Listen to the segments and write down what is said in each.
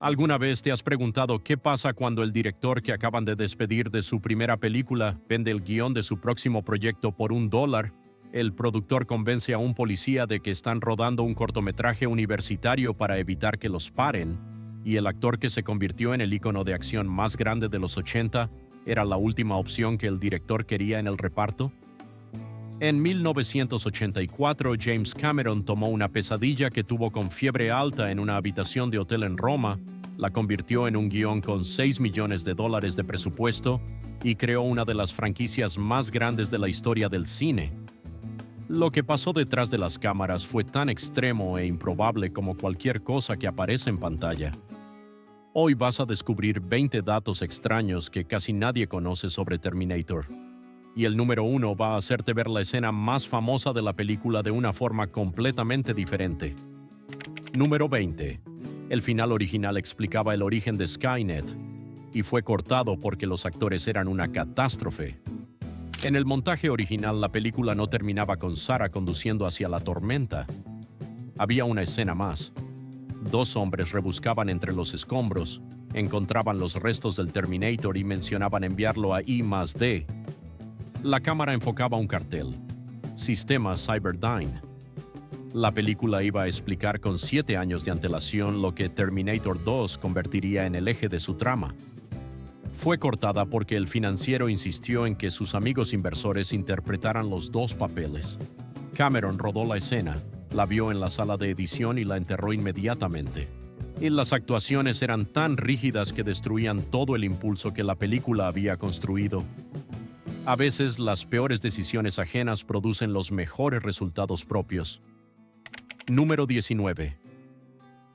¿Alguna vez te has preguntado qué pasa cuando el director que acaban de despedir de su primera película vende el guión de su próximo proyecto por $1? El productor convence a un policía de que están rodando un cortometraje universitario para evitar que los paren, y el actor que se convirtió en el ícono de acción más grande de los 80 era la última opción que el director quería en el reparto. En 1984, James Cameron tomó una pesadilla que tuvo con fiebre alta en una habitación de hotel en Roma, la convirtió en un guión con $6 millones de presupuesto y creó una de las franquicias más grandes de la historia del cine. Lo que pasó detrás de las cámaras fue tan extremo e improbable como cualquier cosa que aparece en pantalla. Hoy vas a descubrir 20 datos extraños que casi nadie conoce sobre Terminator. Y el número 1 va a hacerte ver la escena más famosa de la película de una forma completamente diferente. Número 20. El final original explicaba el origen de Skynet, y fue cortado porque los actores eran una catástrofe. En el montaje original, la película no terminaba con Sarah conduciendo hacia la tormenta. Había una escena más. Dos hombres rebuscaban entre los escombros, encontraban los restos del Terminator y mencionaban enviarlo a I+D. La cámara enfocaba un cartel: Sistema Cyberdyne. La película iba a explicar con 7 años de antelación lo que Terminator 2 convertiría en el eje de su trama. Fue cortada porque el financiero insistió en que sus amigos inversores interpretaran los dos papeles. Cameron rodó la escena, la vio en la sala de edición y la enterró inmediatamente. Y las actuaciones eran tan rígidas que destruían todo el impulso que la película había construido. A veces, las peores decisiones ajenas producen los mejores resultados propios. Número 19.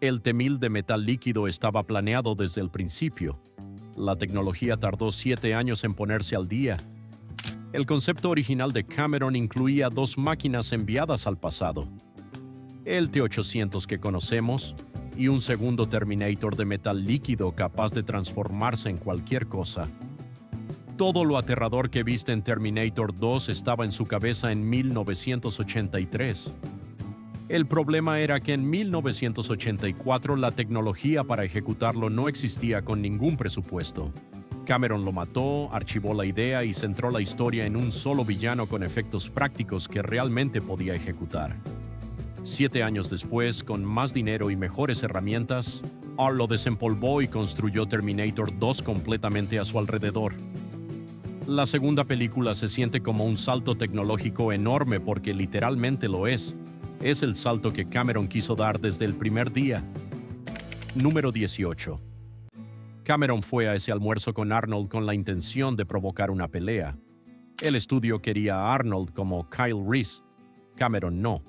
El T-1000 de metal líquido estaba planeado desde el principio. La tecnología tardó 7 años en ponerse al día. El concepto original de Cameron incluía 2 máquinas enviadas al pasado: el T-800 que conocemos y un segundo Terminator de metal líquido capaz de transformarse en cualquier cosa. Todo lo aterrador que viste en Terminator 2 estaba en su cabeza en 1983. El problema era que en 1984 la tecnología para ejecutarlo no existía con ningún presupuesto. Cameron lo mató, archivó la idea y centró la historia en un solo villano con efectos prácticos que realmente podía ejecutar. 7 años después, con más dinero y mejores herramientas, R lo desempolvó y construyó Terminator 2 completamente a su alrededor. La segunda película se siente como un salto tecnológico enorme porque literalmente lo es. Es el salto que Cameron quiso dar desde el primer día. Número 18. Cameron fue a ese almuerzo con Arnold con la intención de provocar una pelea. El estudio quería a Arnold como Kyle Reese. Cameron no.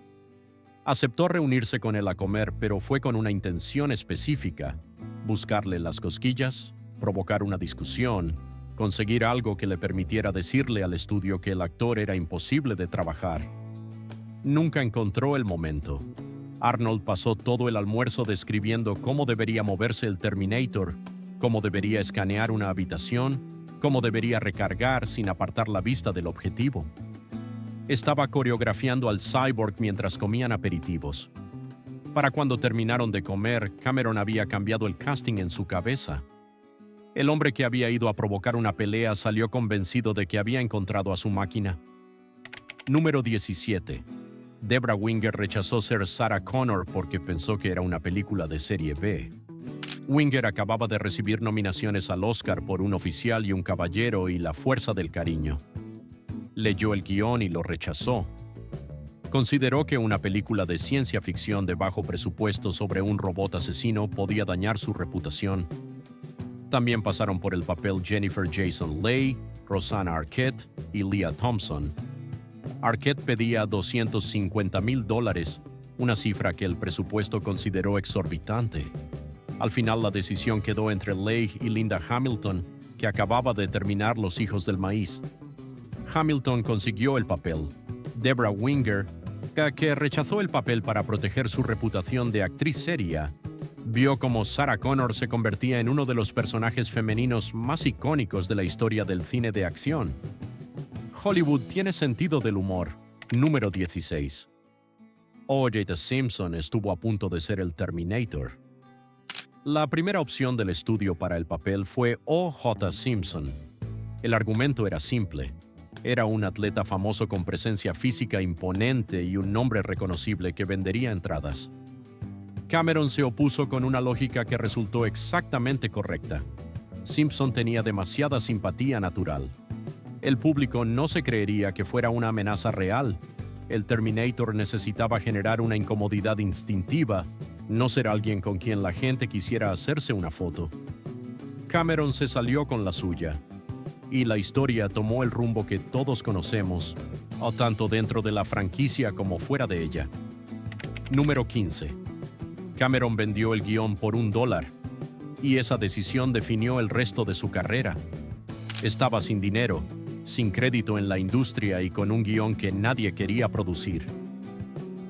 Aceptó reunirse con él a comer, pero fue con una intención específica: buscarle las cosquillas, provocar una discusión, conseguir algo que le permitiera decirle al estudio que el actor era imposible de trabajar. Nunca encontró el momento. Arnold pasó todo el almuerzo describiendo cómo debería moverse el Terminator, cómo debería escanear una habitación, cómo debería recargar sin apartar la vista del objetivo. Estaba coreografiando al cyborg mientras comían aperitivos. Para cuando terminaron de comer, Cameron había cambiado el casting en su cabeza. El hombre que había ido a provocar una pelea salió convencido de que había encontrado a su máquina. Número 17. Debra Winger rechazó ser Sarah Connor porque pensó que era una película de serie B. Winger acababa de recibir nominaciones al Oscar por Un oficial y un caballero y La fuerza del cariño. Leyó el guión y lo rechazó. Consideró que una película de ciencia ficción de bajo presupuesto sobre un robot asesino podía dañar su reputación. También pasaron por el papel Jennifer Jason Leigh, Rosanna Arquette y Leah Thompson. Arquette pedía $250,000, una cifra que el presupuesto consideró exorbitante. Al final, la decisión quedó entre Leigh y Linda Hamilton, que acababa de terminar Los hijos del maíz. Hamilton consiguió el papel. Debra Winger, que rechazó el papel para proteger su reputación de actriz seria, vio cómo Sarah Connor se convertía en uno de los personajes femeninos más icónicos de la historia del cine de acción. Hollywood tiene sentido del humor. Número 16. O.J. Simpson estuvo a punto de ser el Terminator. La primera opción del estudio para el papel fue O.J. Simpson. El argumento era simple. Era un atleta famoso con presencia física imponente y un nombre reconocible que vendería entradas. Cameron se opuso con una lógica que resultó exactamente correcta. Simpson tenía demasiada simpatía natural. El público no se creería que fuera una amenaza real. El Terminator necesitaba generar una incomodidad instintiva, no ser alguien con quien la gente quisiera hacerse una foto. Cameron se salió con la suya, y la historia tomó el rumbo que todos conocemos, o tanto dentro de la franquicia como fuera de ella. Número 15. Cameron vendió el guión por $1, y esa decisión definió el resto de su carrera. Estaba sin dinero, sin crédito en la industria y con un guión que nadie quería producir.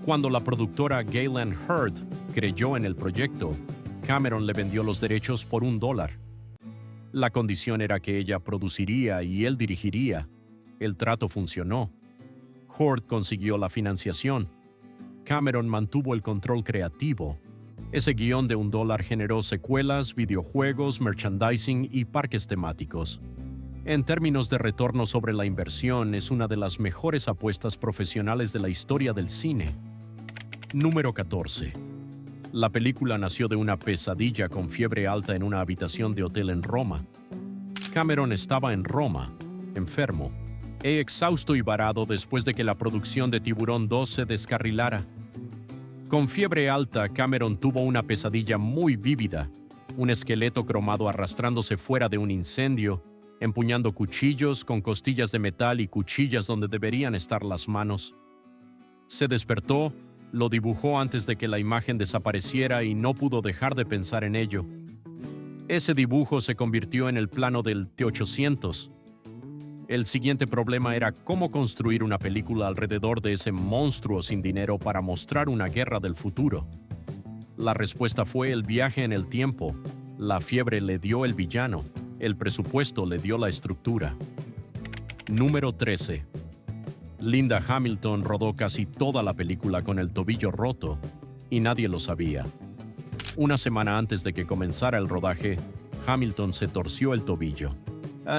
Cuando la productora Galen Hurd creyó en el proyecto, Cameron le vendió los derechos por $1. La condición era que ella produciría y él dirigiría. El trato funcionó. Hurd consiguió la financiación. Cameron mantuvo el control creativo. Ese guión de $1 generó secuelas, videojuegos, merchandising y parques temáticos. En términos de retorno sobre la inversión, es una de las mejores apuestas profesionales de la historia del cine. Número 14. La película nació de una pesadilla con fiebre alta en una habitación de hotel en Roma. Cameron estaba en Roma, enfermo, exhausto y varado después de que la producción de Tiburón 2 se descarrilara. Con fiebre alta, Cameron tuvo una pesadilla muy vívida, un esqueleto cromado arrastrándose fuera de un incendio, empuñando cuchillos con costillas de metal y cuchillas donde deberían estar las manos. Se despertó, lo dibujó antes de que la imagen desapareciera y no pudo dejar de pensar en ello. Ese dibujo se convirtió en el plano del T-800. El siguiente problema era cómo construir una película alrededor de ese monstruo sin dinero para mostrar una guerra del futuro. La respuesta fue el viaje en el tiempo. La fiebre le dio el villano. El presupuesto le dio la estructura. Número 13. Linda Hamilton rodó casi toda la película con el tobillo roto, y nadie lo sabía. Una semana antes de que comenzara el rodaje, Hamilton se torció el tobillo.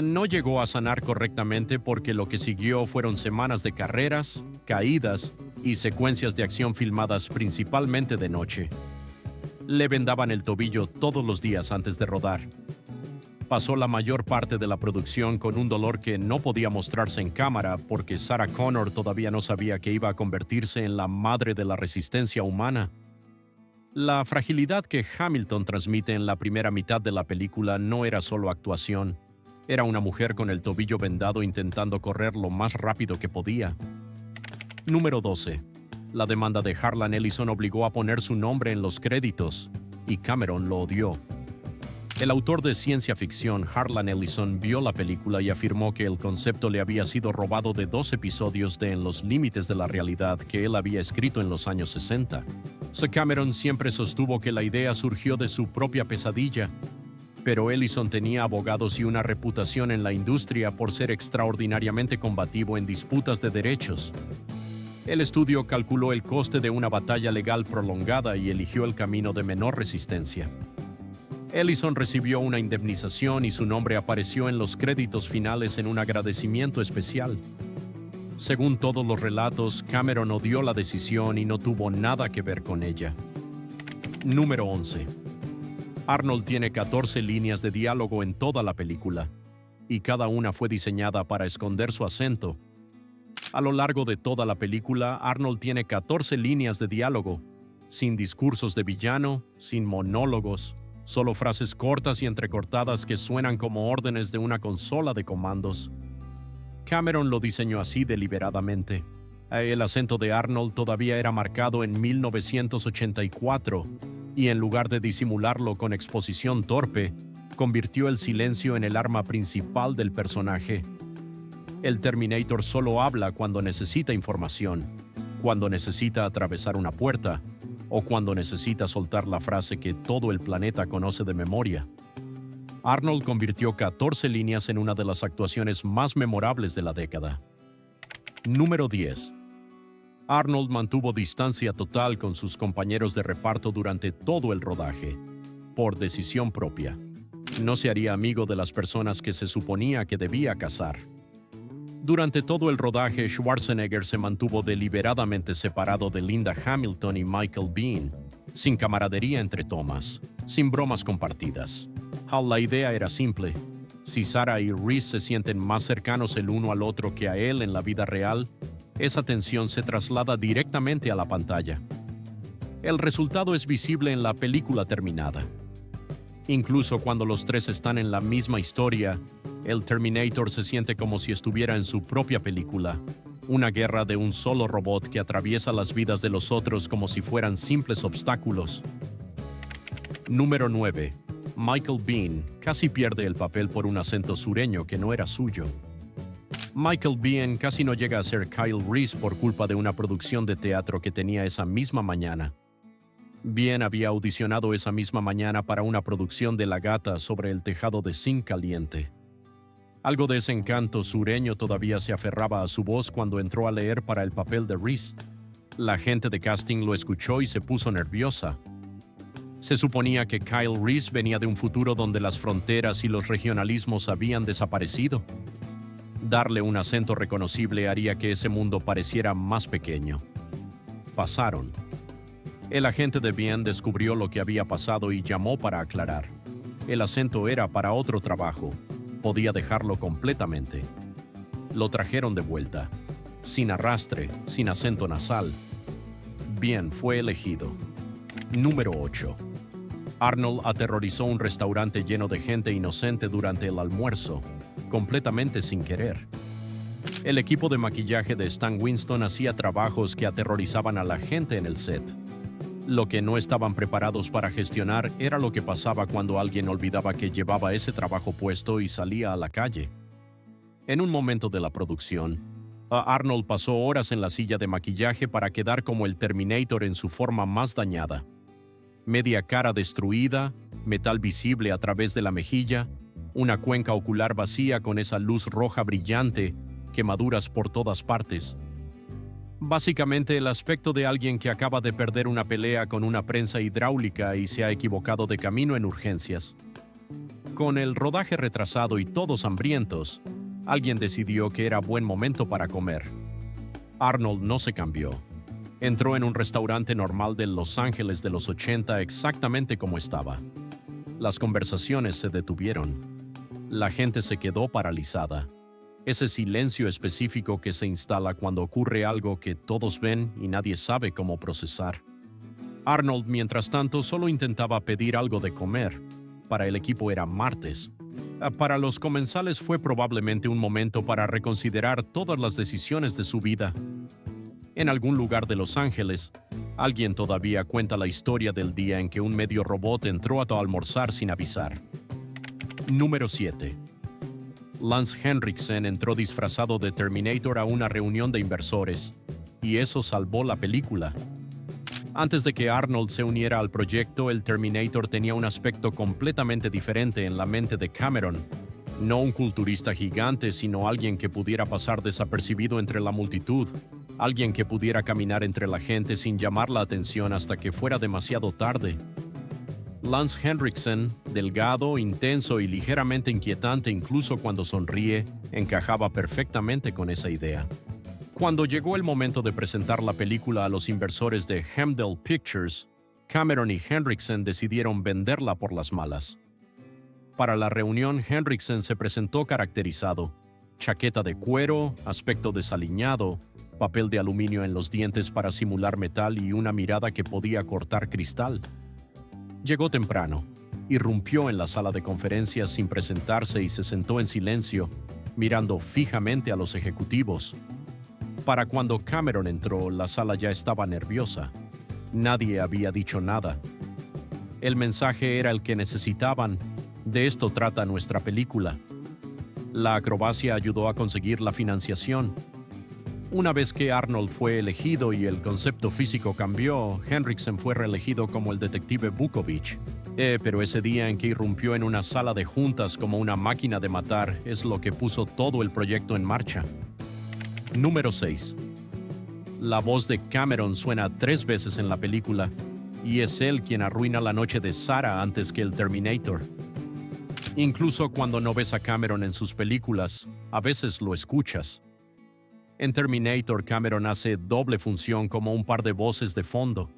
No llegó a sanar correctamente porque lo que siguió fueron semanas de carreras, caídas y secuencias de acción filmadas principalmente de noche. Le vendaban el tobillo todos los días antes de rodar. Pasó la mayor parte de la producción con un dolor que no podía mostrarse en cámara porque Sarah Connor todavía no sabía que iba a convertirse en la madre de la resistencia humana. La fragilidad que Hamilton transmite en la primera mitad de la película no era solo actuación. Era una mujer con el tobillo vendado intentando correr lo más rápido que podía. Número 12. La demanda de Harlan Ellison obligó a poner su nombre en los créditos, y Cameron lo odió. El autor de ciencia ficción Harlan Ellison vio la película y afirmó que el concepto le había sido robado de 2 episodios de En los límites de la realidad que él había escrito en los años 60. Cameron siempre sostuvo que la idea surgió de su propia pesadilla, pero Ellison tenía abogados y una reputación en la industria por ser extraordinariamente combativo en disputas de derechos. El estudio calculó el coste de una batalla legal prolongada y eligió el camino de menor resistencia. Ellison recibió una indemnización y su nombre apareció en los créditos finales en un agradecimiento especial. Según todos los relatos, Cameron odió la decisión y no tuvo nada que ver con ella. Número 11. Arnold tiene 14 líneas de diálogo en toda la película, y cada una fue diseñada para esconder su acento. A lo largo de toda la película, Arnold tiene 14 líneas de diálogo, sin discursos de villano, sin monólogos, solo frases cortas y entrecortadas que suenan como órdenes de una consola de comandos. Cameron lo diseñó así deliberadamente. El acento de Arnold todavía era marcado en 1984, y en lugar de disimularlo con exposición torpe, convirtió el silencio en el arma principal del personaje. El Terminator solo habla cuando necesita información, cuando necesita atravesar una puerta, o cuando necesita soltar la frase que todo el planeta conoce de memoria. Arnold convirtió 14 líneas en una de las actuaciones más memorables de la década. Número 10. Arnold mantuvo distancia total con sus compañeros de reparto durante todo el rodaje. por decisión propia. No se haría amigo de las personas que se suponía que debía cazar. Durante todo el rodaje, Schwarzenegger se mantuvo deliberadamente separado de Linda Hamilton y Michael Biehn, sin camaradería entre tomas, sin bromas compartidas. La idea era simple. Si Sarah y Reese se sienten más cercanos el uno al otro que a él en la vida real, esa tensión se traslada directamente a la pantalla. El resultado es visible en la película terminada. Incluso cuando los tres están en la misma historia, el Terminator se siente como si estuviera en su propia película, una guerra de un solo robot que atraviesa las vidas de los otros como si fueran simples obstáculos. Número 9. Michael Biehn casi pierde el papel por un acento sureño que no era suyo. Michael Biehn casi no llega a ser Kyle Reese por culpa de una producción de teatro que tenía esa misma mañana. Biehn había audicionado esa misma mañana para una producción de La Gata sobre el tejado de zinc caliente. Algo de ese encanto sureño todavía se aferraba a su voz cuando entró a leer para el papel de Reese. La gente de casting lo escuchó y se puso nerviosa. Se suponía que Kyle Reese venía de un futuro donde las fronteras y los regionalismos habían desaparecido. Darle un acento reconocible haría que ese mundo pareciera más pequeño. Pasaron. El agente de Biehn descubrió lo que había pasado y llamó para aclarar. El acento era para otro trabajo. Podía dejarlo completamente. Lo trajeron de vuelta. Sin arrastre, sin acento nasal. Biehn fue elegido. Número 8. Arnold aterrorizó un restaurante lleno de gente inocente durante el almuerzo, completamente sin querer. El equipo de maquillaje de Stan Winston hacía trabajos que aterrorizaban a la gente en el set. Lo que no estaban preparados para gestionar era lo que pasaba cuando alguien olvidaba que llevaba ese trabajo puesto y salía a la calle. En un momento de la producción, Arnold pasó horas en la silla de maquillaje para quedar como el Terminator en su forma más dañada. Media cara destruida, metal visible a través de la mejilla, una cuenca ocular vacía con esa luz roja brillante, quemaduras por todas partes. Básicamente el aspecto de alguien que acaba de perder una pelea con una prensa hidráulica y se ha equivocado de camino en urgencias. Con el rodaje retrasado y todos hambrientos, alguien decidió que era buen momento para comer. Arnold no se cambió. Entró en un restaurante normal de Los Ángeles de los 80 exactamente como estaba. Las conversaciones se detuvieron. La gente se quedó paralizada. Ese silencio específico que se instala cuando ocurre algo que todos ven y nadie sabe cómo procesar. Arnold, mientras tanto, solo intentaba pedir algo de comer. Para el equipo era martes. Para los comensales fue probablemente un momento para reconsiderar todas las decisiones de su vida. En algún lugar de Los Ángeles, alguien todavía cuenta la historia del día en que un medio robot entró a almorzar sin avisar. Número 7. Lance Henriksen entró disfrazado de Terminator a una reunión de inversores, y eso salvó la película. Antes de que Arnold se uniera al proyecto, el Terminator tenía un aspecto completamente diferente en la mente de Cameron. No un culturista gigante, sino alguien que pudiera pasar desapercibido entre la multitud, alguien que pudiera caminar entre la gente sin llamar la atención hasta que fuera demasiado tarde. Lance Henriksen, delgado, intenso y ligeramente inquietante incluso cuando sonríe, encajaba perfectamente con esa idea. Cuando llegó el momento de presentar la película a los inversores de Hemdell Pictures, Cameron y Henriksen decidieron venderla por las malas. Para la reunión, Henriksen se presentó caracterizado: chaqueta de cuero, aspecto desaliñado, papel de aluminio en los dientes para simular metal y una mirada que podía cortar cristal. Llegó temprano, irrumpió en la sala de conferencias sin presentarse y se sentó en silencio, mirando fijamente a los ejecutivos. Para cuando Cameron entró, la sala ya estaba nerviosa. Nadie había dicho nada. El mensaje era el que necesitaban: de esto trata nuestra película. La acrobacia ayudó a conseguir la financiación. Una vez que Arnold fue elegido y el concepto físico cambió, Henriksen fue reelegido como el detective Vukovich. Pero ese día en que irrumpió en una sala de juntas como una máquina de matar es lo que puso todo el proyecto en marcha. Número 6. La voz de Cameron suena 3 veces en la película, y es él quien arruina la noche de Sarah antes que el Terminator. Incluso cuando no ves a Cameron en sus películas, a veces lo escuchas. En Terminator, Cameron hace doble función como un par de voces de fondo.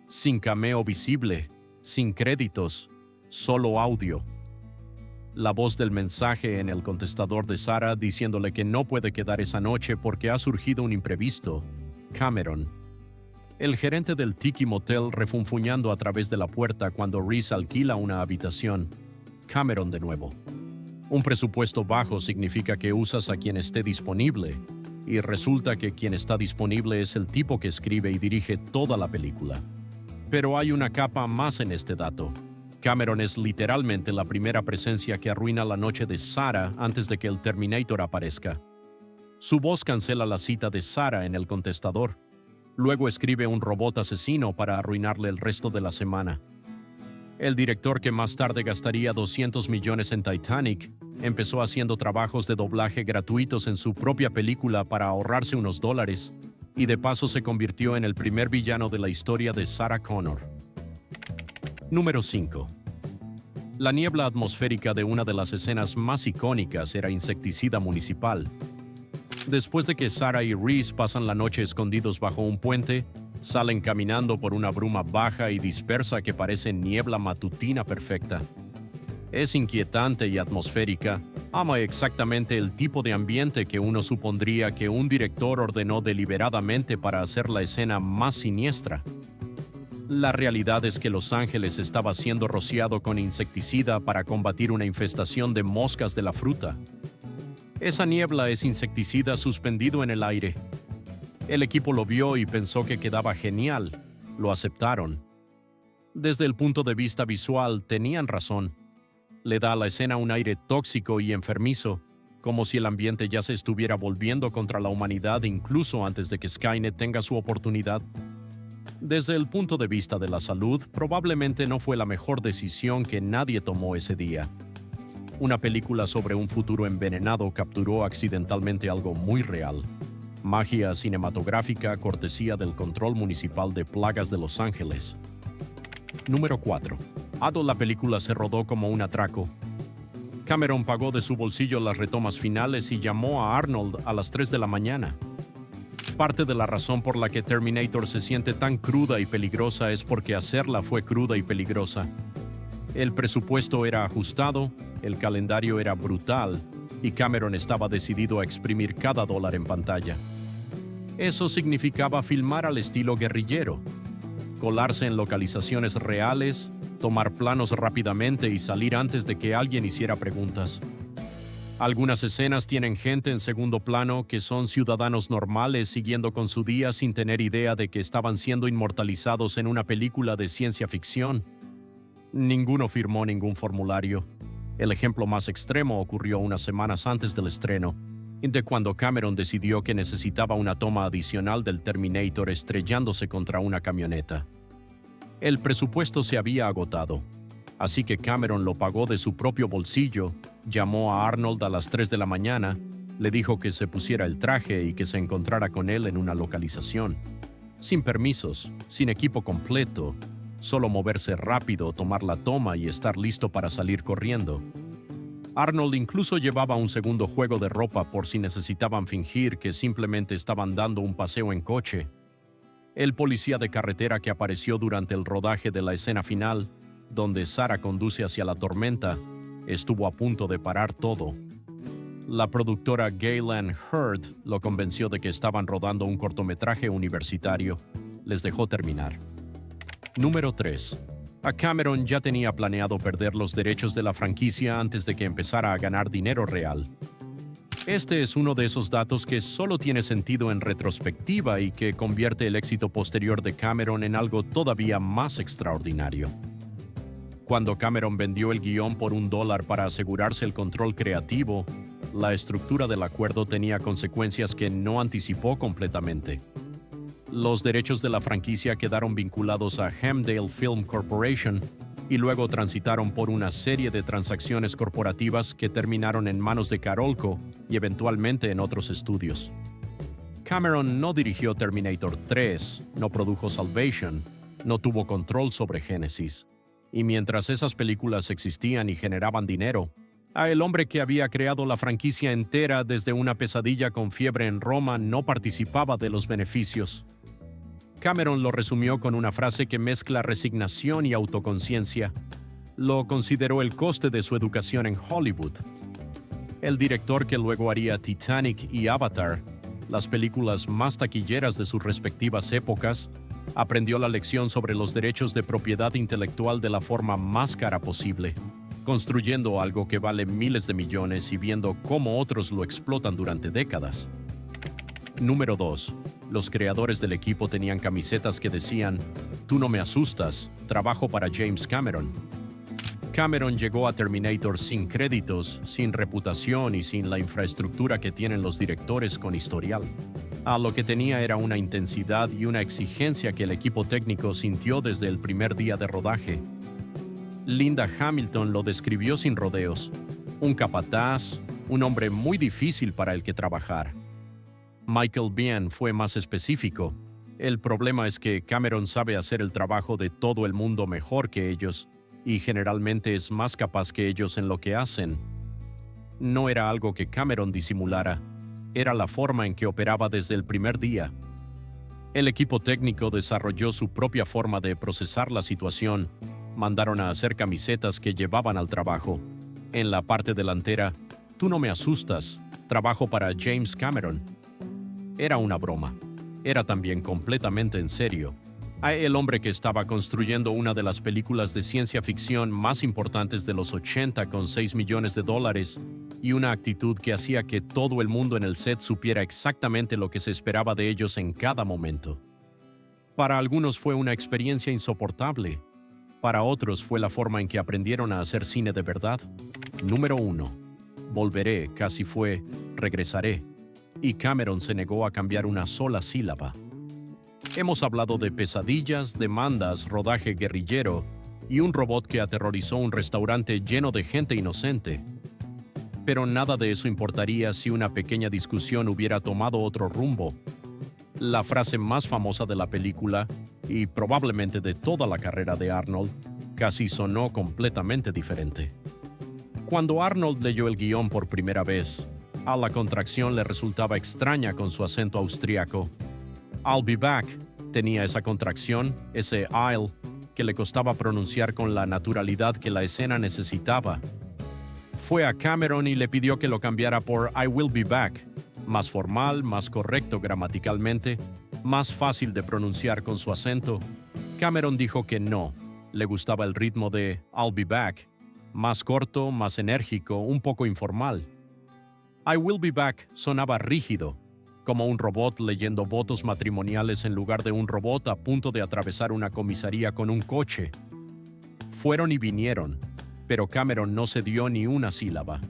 Sin cameo visible, sin créditos, solo audio. La voz del mensaje en el contestador de Sarah diciéndole que no puede quedar esa noche porque ha surgido un imprevisto. Cameron. El gerente del Tiki Motel refunfuñando a través de la puerta cuando Reese alquila una habitación. Cameron de nuevo. Un presupuesto bajo significa que usas a quien esté disponible, y resulta que quien está disponible es el tipo que escribe y dirige toda la película. Pero hay una capa más en este dato. Cameron es literalmente la primera presencia que arruina la noche de Sarah antes de que el Terminator aparezca. Su voz cancela la cita de Sarah en el contestador. Luego escribe un robot asesino para arruinarle el resto de la semana. El director que más tarde gastaría 200 millones en Titanic empezó haciendo trabajos de doblaje gratuitos en su propia película para ahorrarse unos dólares, y de paso se convirtió en el primer villano de la historia de Sarah Connor. Número 5. La niebla atmosférica de una de las escenas más icónicas era Insecticida Municipal. Después de que Sarah y Reese pasan la noche escondidos bajo un puente, salen caminando por una bruma baja y dispersa que parece niebla matutina perfecta. Es inquietante y atmosférica, ama exactamente el tipo de ambiente que uno supondría que un director ordenó deliberadamente para hacer la escena más siniestra. La realidad es que Los Ángeles estaba siendo rociado con insecticida para combatir una infestación de moscas de la fruta. Esa niebla es insecticida suspendido en el aire. El equipo lo vio y pensó que quedaba genial. Lo aceptaron. Desde el punto de vista visual, tenían razón. Le da a la escena un aire tóxico y enfermizo, como si el ambiente ya se estuviera volviendo contra la humanidad incluso antes de que Skynet tenga su oportunidad. Desde el punto de vista de la salud, probablemente no fue la mejor decisión que nadie tomó ese día. Una película sobre un futuro envenenado capturó accidentalmente algo muy real. Magia cinematográfica cortesía del Control Municipal de Plagas de Los Ángeles. Número 4. La película se rodó como un atraco. Cameron pagó de su bolsillo las retomas finales y llamó a Arnold a las 3 de la mañana. Parte de la razón por la que Terminator se siente tan cruda y peligrosa es porque hacerla fue cruda y peligrosa. El presupuesto era ajustado, el calendario era brutal, y Cameron estaba decidido a exprimir cada dólar en pantalla. Eso significaba filmar al estilo guerrillero, colarse en localizaciones reales, tomar planos rápidamente y salir antes de que alguien hiciera preguntas. Algunas escenas tienen gente en segundo plano que son ciudadanos normales siguiendo con su día sin tener idea de que estaban siendo inmortalizados en una película de ciencia ficción. Ninguno firmó ningún formulario. El ejemplo más extremo ocurrió unas semanas antes del estreno, de cuando Cameron decidió que necesitaba una toma adicional del Terminator estrellándose contra una camioneta. El presupuesto se había agotado, así que Cameron lo pagó de su propio bolsillo, llamó a Arnold a las 3 de la mañana, le dijo que se pusiera el traje y que se encontrara con él en una localización. Sin permisos, sin equipo completo, solo moverse rápido, tomar la toma y estar listo para salir corriendo. Arnold incluso llevaba un segundo juego de ropa por si necesitaban fingir que simplemente estaban dando un paseo en coche. El policía de carretera que apareció durante el rodaje de la escena final, donde Sarah conduce hacia la tormenta, estuvo a punto de parar todo. La productora Gaylan Hurd lo convenció de que estaban rodando un cortometraje universitario. Les dejó terminar. Número 3. A Cameron ya tenía planeado perder los derechos de la franquicia antes de que empezara a ganar dinero real. Este es uno de esos datos que solo tiene sentido en retrospectiva y que convierte el éxito posterior de Cameron en algo todavía más extraordinario. Cuando Cameron vendió el guión por $1 para asegurarse el control creativo, la estructura del acuerdo tenía consecuencias que no anticipó completamente. Los derechos de la franquicia quedaron vinculados a Hamdale Film Corporation y luego transitaron por una serie de transacciones corporativas que terminaron en manos de Carolco y eventualmente en otros estudios. Cameron no dirigió Terminator 3, no produjo Salvation, No tuvo control sobre Génesis. Y mientras esas películas existían y generaban dinero, a el hombre que había creado la franquicia entera desde una pesadilla con fiebre en Roma no participaba de los beneficios. Cameron lo resumió con una frase que mezcla resignación y autoconciencia. Lo consideró el coste de su educación en Hollywood. El director que luego haría Titanic y Avatar, las películas más taquilleras de sus respectivas épocas, aprendió la lección sobre los derechos de propiedad intelectual de la forma más cara posible, construyendo algo que vale miles de millones y viendo cómo otros lo explotan durante décadas. Número 2. Los creadores del equipo tenían camisetas que decían: "Tú no me asustas, trabajo para James Cameron". Cameron llegó a Terminator sin créditos, sin reputación y sin la infraestructura que tienen los directores con historial. Lo que tenía era una intensidad y una exigencia que el equipo técnico sintió desde el primer día de rodaje. Linda Hamilton lo describió sin rodeos: un capataz, un hombre muy difícil para el que trabajar. Michael Biehn fue más específico: el problema es que Cameron sabe hacer el trabajo de todo el mundo mejor que ellos, y generalmente es más capaz que ellos en lo que hacen. No era algo que Cameron disimulara, era la forma en que operaba desde el primer día. El equipo técnico desarrolló su propia forma de procesar la situación. Mandaron a hacer camisetas que llevaban al trabajo. En la parte delantera: "Tú no me asustas, trabajo para James Cameron". Era una broma. Era también completamente en serio. El hombre que estaba construyendo una de las películas de ciencia ficción más importantes de los 80 con $6 millones y una actitud que hacía que todo el mundo en el set supiera exactamente lo que se esperaba de ellos en cada momento. Para algunos fue una experiencia insoportable. Para otros fue la forma en que aprendieron a hacer cine de verdad. Número 1. Volveré casi fue regresaré. Y Cameron se negó a cambiar una sola sílaba. Hemos hablado de pesadillas, demandas, rodaje guerrillero y un robot que aterrorizó un restaurante lleno de gente inocente. Pero nada de eso importaría si una pequeña discusión hubiera tomado otro rumbo. La frase más famosa de la película, y probablemente de toda la carrera de Arnold, casi sonó completamente diferente. Cuando Arnold leyó el guión por primera vez, a la contracción le resultaba extraña con su acento austríaco. "I'll be back" tenía esa contracción, ese I'll, que le costaba pronunciar con la naturalidad que la escena necesitaba. Fue a Cameron y le pidió que lo cambiara por "I will be back", más formal, más correcto gramaticalmente, más fácil de pronunciar con su acento. Cameron dijo que no, le gustaba el ritmo de "I'll be back", más corto, más enérgico, un poco informal. "I will be back" sonaba rígido, como un robot leyendo votos matrimoniales en lugar de un robot a punto de atravesar una comisaría con un coche. Fueron y vinieron, pero Cameron no cedió ni una sílaba.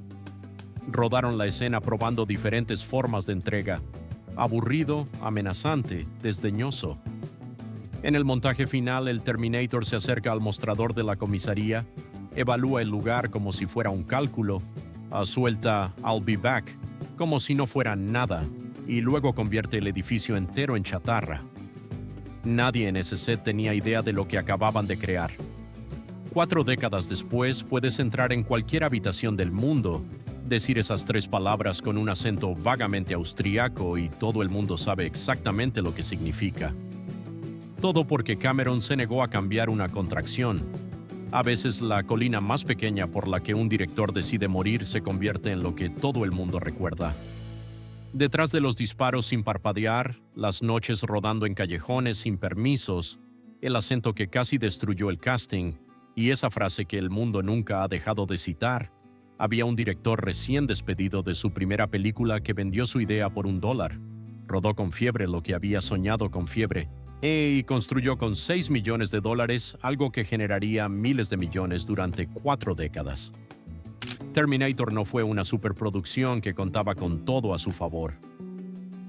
Rodaron la escena probando diferentes formas de entrega: aburrido, amenazante, desdeñoso. En el montaje final, el Terminator se acerca al mostrador de la comisaría, evalúa el lugar como si fuera un cálculo, suelta "I'll be back" como si no fuera nada, y luego convierte el edificio entero en chatarra. Nadie en ese set tenía idea de lo que acababan de crear. 4 décadas después, puedes entrar en cualquier habitación del mundo, decir esas 3 palabras con un acento vagamente austríaco y todo el mundo sabe exactamente lo que significa. Todo porque Cameron se negó a cambiar una contracción. A veces la colina más pequeña por la que un director decide morir se convierte en lo que todo el mundo recuerda. Detrás de los disparos sin parpadear, las noches rodando en callejones sin permisos, el acento que casi destruyó el casting y esa frase que el mundo nunca ha dejado de citar, había un director recién despedido de su primera película que vendió su idea por $1. Rodó con fiebre lo que había soñado con fiebre y construyó con $6 millones algo que generaría miles de millones durante 4 décadas. Terminator no fue una superproducción que contaba con todo a su favor.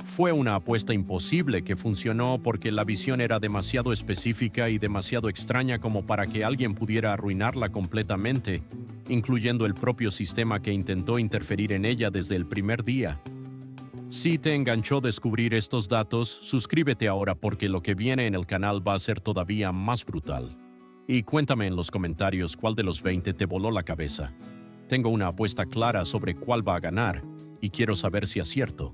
Fue una apuesta imposible que funcionó porque la visión era demasiado específica y demasiado extraña como para que alguien pudiera arruinarla completamente, incluyendo el propio sistema que intentó interferir en ella desde el primer día. Si te enganchó descubrir estos datos, suscríbete ahora porque lo que viene en el canal va a ser todavía más brutal. Y cuéntame en los comentarios cuál de los 20 te voló la cabeza. Tengo una apuesta clara sobre cuál va a ganar y quiero saber si acierto.